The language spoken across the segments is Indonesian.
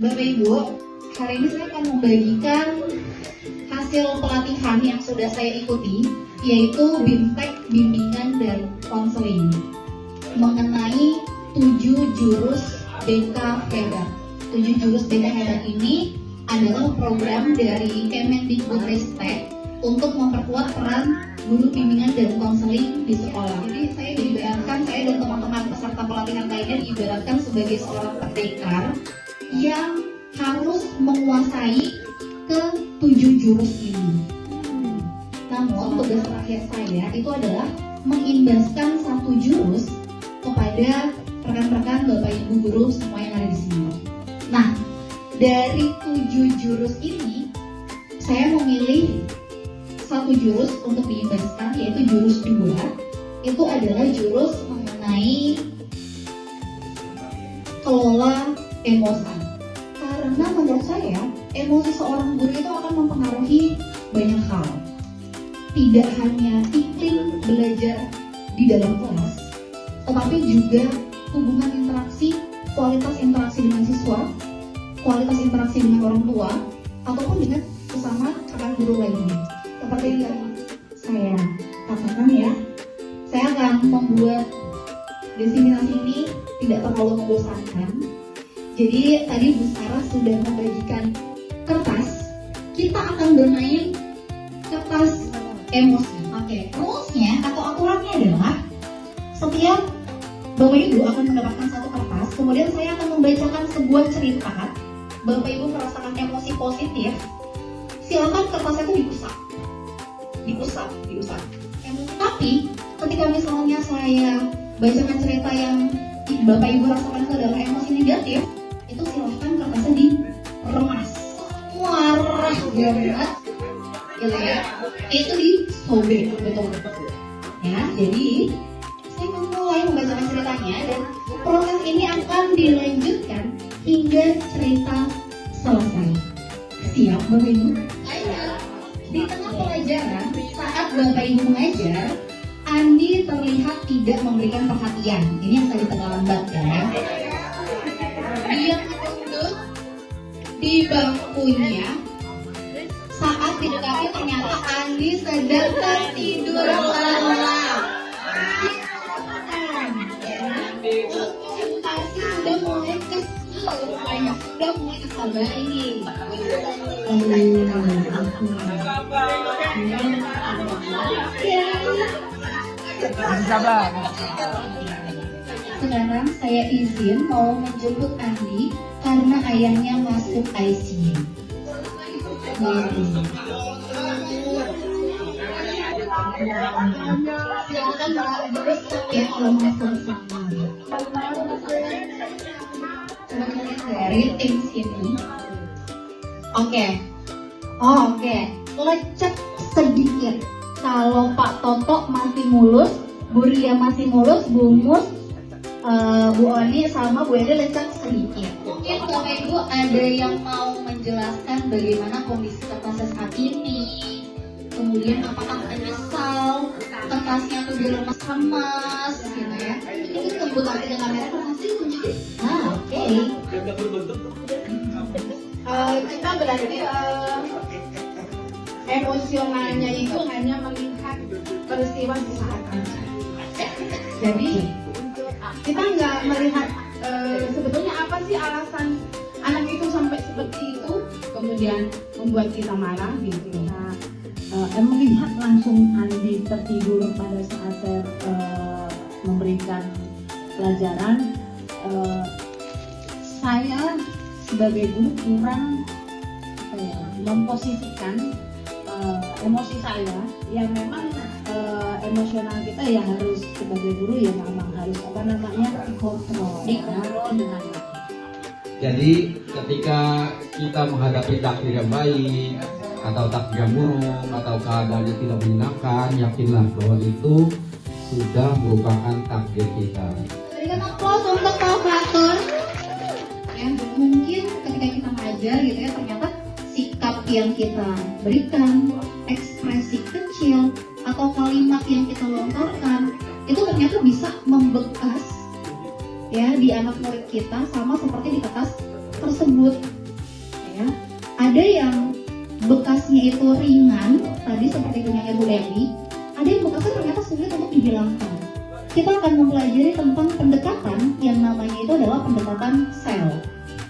Bapak Ibu, hari ini saya akan membagikan hasil pelatihan yang sudah saya ikuti, yaitu BIMTEK Bimbingan dan Konseling mengenai 7 jurus BK Hebat. 7 jurus BK Hebat ini adalah program dari Kemendikbudristek untuk memperkuat peran guru bimbingan dan konseling di sekolah. Jadi saya diibaratkan, saya dan teman-teman peserta pelatihan lainnya diibaratkan sebagai seorang pendekar yang harus menguasai ke-7 jurus ini. Namun tugas terakhir saya itu adalah mengimbaskan 1 jurus kepada rekan-rekan Bapak Ibu guru semua yang ada di sini. Nah, dari 7 jurus ini saya memilih 1 jurus untuk diimbaskan, yaitu jurus 2. Itu adalah jurus mengenai kelola emosi. Karena menurut saya, emosi seorang guru itu akan mempengaruhi banyak hal. Tidak hanya iklim belajar di dalam kelas, tetapi juga hubungan interaksi, kualitas interaksi dengan siswa, kualitas interaksi dengan orang tua, ataupun dengan sesama rekan guru lainnya. Seperti yang saya katakan ya, saya akan membuat diseminasi ini tidak terlalu membosankan. Jadi tadi Bu Sarah sudah membagikan kertas. Kita akan bermain kertas emosi. Oke, rulesnya atau aturannya adalah setiap Bapak Ibu akan mendapatkan 1 kertas. Kemudian saya akan membacakan sebuah cerita. Bapak Ibu merasakan emosi positif. Silakan kertasnya itu diusap. Tapi ketika misalnya saya bacakan cerita yang Bapak Ibu rasakan itu adalah emosi negatif, itu silahkan kertasnya diremas, marah banget, gitu ya. Itu disobek, betul. Ya, jadi saya akan mulai membacakan ceritanya dan proses ini akan dilanjutkan hingga cerita selesai. Siap, Bapak Ibu? Di tengah pelajaran, saat Bapak Ibu mengajar, Andi terlihat tidak memberikan perhatian. Ini yang tadi tengah lambat ya. Dia duduk di bangkunya. Saat didekati ternyata Andi sedang tertidur lelap. Sudah mulai kesal, sudah mulai kesal ini. Sekarang saya izin mau menjemput Andi karena ayahnya masuk ICU. Silakan terus ya kalau masuk sama. Coba kalian dari tim sini. Oke. Lecek sedikit. Kalau Pak Toto masih mulus, Bu Ria masih mulus, Bu Mus, Bu Oni sama Bu Ede lecek sedikit. Mungkin Bapak Ibu ada yang mau menjelaskan bagaimana kondisi kertasnya saat ini, kemudian apakah menyesal kertasnya tuh diremas-remas gitu ya. Itu tembus lagi dengan kamera masih kunci. Oke. Kita berarti emosionalnya itu hanya melihat peristiwa di saat aja. Jadi kita nggak melihat sebetulnya apa sih alasan anak itu sampai seperti itu, kemudian membuat kita marah gitu. Nah, melihat langsung Andi tertidur pada saat saya memberikan pelajaran, saya sebagai guru kurang memposisikan emosi saya, yang memang emosional kita ya harus sebagai guru ya memang harus dikontrol dengan baik. Jadi ketika kita menghadapi takdir yang baik atau takdir yang buruk atau keadaan yang tidak menyenangkan, yakinlah bahwa itu sudah merupakan takdir kita. Berikan aplaus untuk kalkulator. Ya, mungkin ketika kita ngajar gitu ya, ternyata sikap yang kita berikan, ekspresi kecil atau kalimat yang kita lontarkan itu ternyata bisa membekas ya di anak murid kita, sama seperti di kertas tersebut. Ya, ada yang bekasnya itu ringan, tadi seperti punya Bu Eli, ada yang bekasnya ternyata sulit untuk dihilangkan. Kita akan mempelajari tentang pendekatan yang namanya itu adalah pendekatan SEL.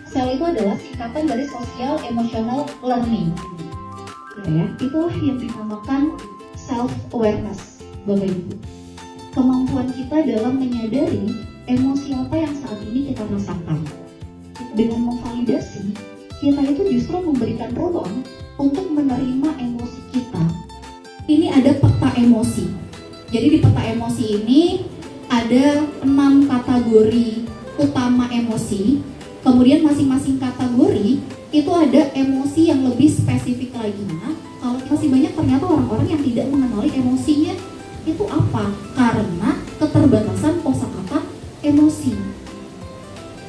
SEL itu adalah singkatan dari Social Emotional Learning. Ya, itulah yang dinamakan self-awareness, Bapak Ibu. Kemampuan kita dalam menyadari emosi apa yang saat ini kita rasakan. Dengan memvalidasi, kita itu justru memberikan ruang untuk menerima emosi kita. Ini ada peta emosi. Jadi di peta emosi ini ada 6 kategori utama emosi. Kemudian masing-masing kategori itu ada emosi yang lebih spesifik lagi. Nah, kalau masih banyak ternyata orang-orang yang tidak mengenali emosinya itu apa? Karena keterbatasan kosakata emosi.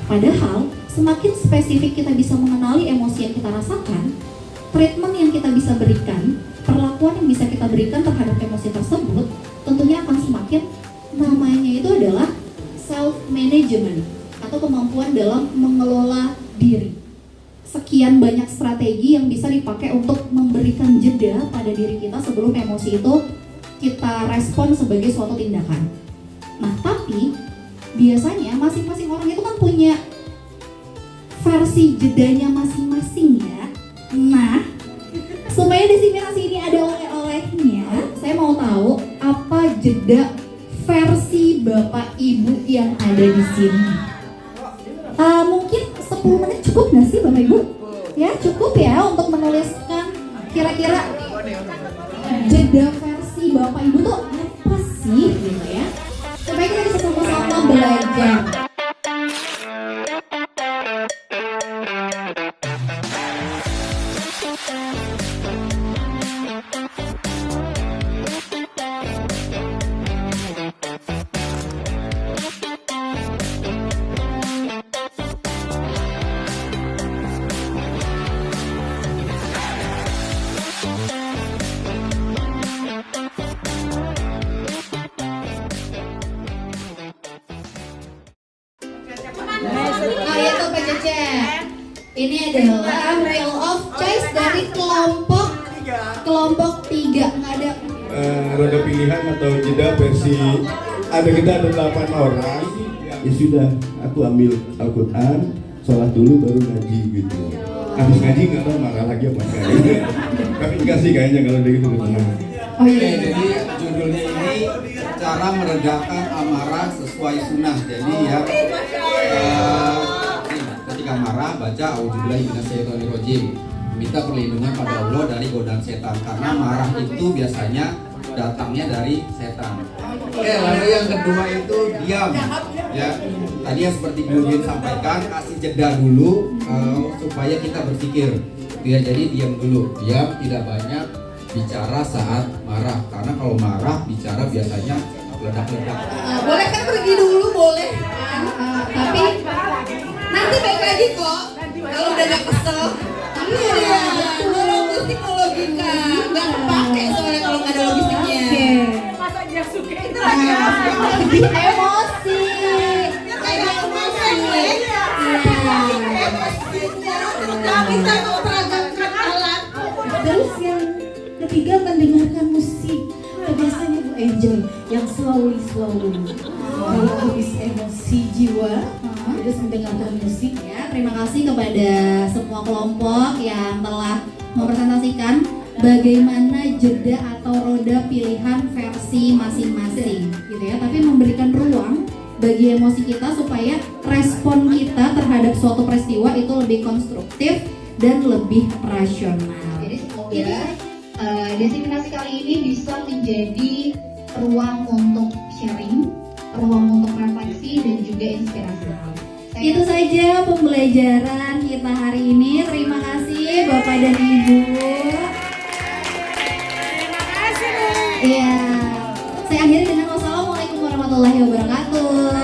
Padahal semakin spesifik kita bisa mengenali emosi yang kita rasakan, treatment yang kita bisa berikan, perlakuan yang bisa kita berikan terhadap emosi tersebut tentunya akan semakin, namanya itu adalah self management atau kemampuan dalam mengelola diri. Sekian banyak strategi yang bisa dipakai untuk memberikan jeda pada diri kita sebelum emosi itu kita respon sebagai suatu tindakan. Nah, tapi biasanya masing-masing orang itu kan punya versi jedanya masing-masing ya. Nah, supaya diseminasi ini ada oleh-olehnya, saya mau tahu apa jeda versi Bapak Ibu yang ada di sini. Mungkin 10 menit cukup nggak sih Bapak Ibu? Ya cukup ya untuk menuliskan kira-kira jeda versi Bapak Ibu tuh apa sih gitu ya, supaya kita bisa sama-sama belajar. Ayo tuh Pak Cece. Ini adalah wheel of choice dari kelompok 3. Nggak ada roda pilihan atau jeda versi kita ada 8 orang. Ya sudah, aku ambil Al-Quran, sholat dulu baru ngaji gitu. Habis ngaji nggak tahu marah lagi apa enggak. Tapi enggak sih kayaknya kalau dia gitu tenang. Oke, jadi judulnya ini cara meredakan amarah sesuai sunnah. Jadi ya ketika marah baca auzubillahi minasyaitonirrajim, minta perlindungan pada Allah dari godaan setan, karena marah itu biasanya datangnya dari setan. Oke, lalu yang kedua itu diam. Ya, tadi yang seperti Bu Din sampaikan, kasih jeda dulu supaya kita berpikir. Ya, jadi diam dulu. Diam, tidak banyak bicara saat marah, karena kalau marah bicara biasanya ledak-ledak. Boleh kan pergi dulu, boleh kan? Tapi nanti baik lagi kok. Kalau udah gak kesel. Iya, kalau logistik mau logika, nggak kepake soalnya kalau nggak ada logistiknya. Masa dia suka itu lagi lagi emosi. Kayak emosi. Nggak bisa memperagakan alat. Terus yang ketiga, mendengarkan musik. Biasanya Bu enjoy yang slowly. Kalau habis emosi jiwa, terus mendengarkan musik. ya. Terima kasih kepada semua kelompok yang telah mempresentasikan bagaimana jeda atau roda pilihan versi masing-masing gitu ya, tapi memberikan ruang bagi emosi kita supaya respon kita terhadap suatu peristiwa itu lebih konstruktif dan lebih rasional. Jadi semoga desiminasi kali ini bisa menjadi ruang untuk sharing, ruang untuk refleksi dan juga inspirasi. Itu saja pembelajaran kita hari ini. Terima kasih Bapak dan Ibu. Iya. Saya akhiri dengan wassalamualaikum warahmatullahi wabarakatuh.